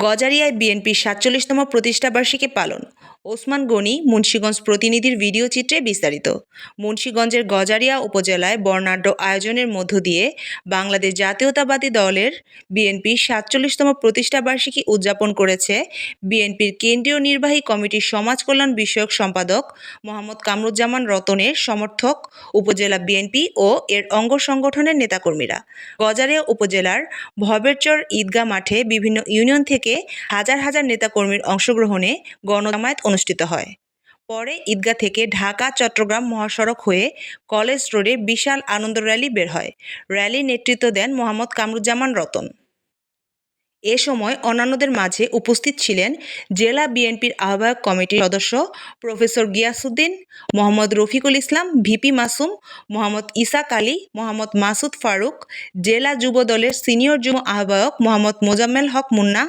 গজারিয়ায় বিএনপির ৪৭তম প্রতিষ্ঠাবার্ষিকী পালন। ওসমান গনি মুন্সিগঞ্জ প্রতিনিধির ভিডিও চিত্রে বিস্তারিত। মুন্সিগঞ্জের গজারিয়া উপজেলায় বর্ণাঢ্য আয়োজনের মধ্য দিয়ে বাংলাদেশ জাতীয়তাবাদী দলের বিএনপির ৪৭তম প্রতিষ্ঠাবার্ষিকী উদযাপন করেছে বিএনপির কেন্দ্রীয় নির্বাহী কমিটির সমাজ কল্যাণ বিষয়ক সম্পাদক মোহাম্মদ কামরুজ্জামান রতনের সমর্থক উপজেলা বিএনপি ও এর অঙ্গ সংগঠনের নেতাকর্মীরা। গজারিয়া উপজেলার ভবেরচর ঈদগাহ মাঠে বিভিন্ন ইউনিয়ন থেকে হাজার হাজার নেতাকর্মীর অংশগ্রহণে গণজামায়াত অনুষ্ঠিত হয়। পরে ঈদগাহ থেকে ঢাকা চট্টগ্রাম মহাসড়ক হয়ে কলেজ রোডে বিশাল আনন্দ র্যালি বের হয়। র্যালি নেতৃত্ব দেন মোহাম্মদ কামরুজ্জামান রতন। এ সময় অন্যান্যদের মাঝে উপস্থিত ছিলেন জেলা বিএনপির আহ্বায়ক কমিটির সদস্য প্রফেসর গিয়াসউদ্দিন, মোহাম্মদ রফিকুল ইসলাম, ভিপি মাসুম, মোহাম্মদ ইসাক আলী, মোহাম্মদ মাসুদ ফারুক, জেলা যুব দলের সিনিয়র যুগ্ম আহ্বায়ক মোহাম্মদ মোজাম্মেল হক মুন্না,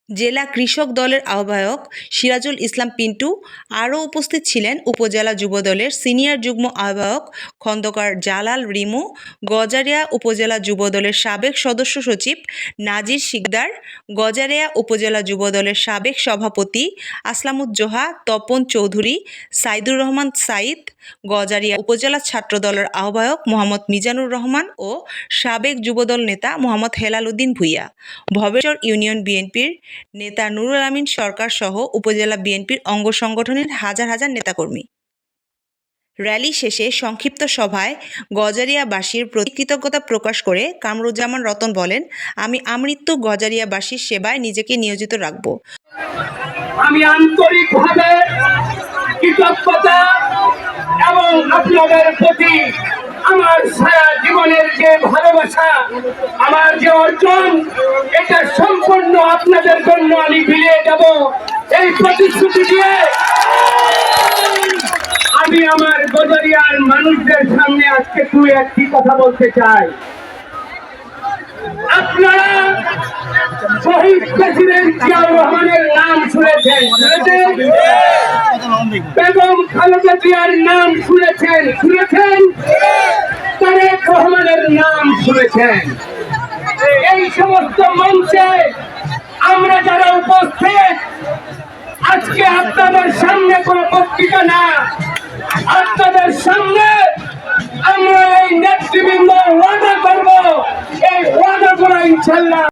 জেলা কৃষক দলের আহ্বায়ক সিরাজুল ইসলাম পিন্টু। আরও উপস্থিত ছিলেন উপজেলা যুব দলের সিনিয়র যুগ্ম আহ্বায়ক খন্দকার জালাল রিমু, গজারিয়া উপজেলা যুব দলের সাবেক সদস্য সচিব নাজির শিকদার, গজারিয়া উপজেলা যুব দলের সাবেক সভাপতি আসলামুজ্জোহা তপন চৌধুরী, সাইদুর রহমান সাইদ, গজারিয়া উপজেলা ছাত্র দলের আহ্বায়ক মোহাম্মদ মিজানুর রহমান ও সাবেক যুবদল নেতা মোহাম্মদ হেলাল উদ্দিন ভূঁইয়া, ভবেরচর ইউনিয়ন বিএনপির নেতা নুরুল আমিন সরকার সহ উপজেলা বিএনপির অঙ্গ সংগঠনের হাজার হাজার নেতাকর্মী। র্যালি শেষে সংক্ষিপ্ত সভায় গজারিয়াবাসীর প্রতি কৃতজ্ঞতা প্রকাশ করে কামরুজ্জামান রতন বলেন, আমি আমৃত্যু গজারিয়াবাসীর সেবায় নিজেকে নিয়োজিত রাখব। আমি আন্তরিকভাবে কৃতজ্ঞতা এবং আপনাদের প্রতি আমার সারা জীবনের যে ভালোবাসা, আমার যে অর্জন, এটা সম্পূর্ণ আপনাদের জন্য আমি বিলিয়ে দেব এই প্রতিশ্রুতি দিয়ে আমি আমার গজারিয়ার মানুষদের সামনে আজকে একটি কথা বলতে চাই। আপনারা শহীদ প্রেসিডেন্ট জিয়াউর রহমানের নাম শুনেছেন, বেগম খালেদা জিয়ার নাম শুনেছেন, তারেক রহমানের নাম শুনেছেন। এই সমস্ত মঞ্চে আমরা যারা উপস্থিত, আজকে আপনাদের সামনে কোনো বক্তৃতা না, আপনাদের সামনে আমরা এই নেতৃবৃন্দ ওয়াদা করব, এই ওয়াদা করা ইনশাল্লাহ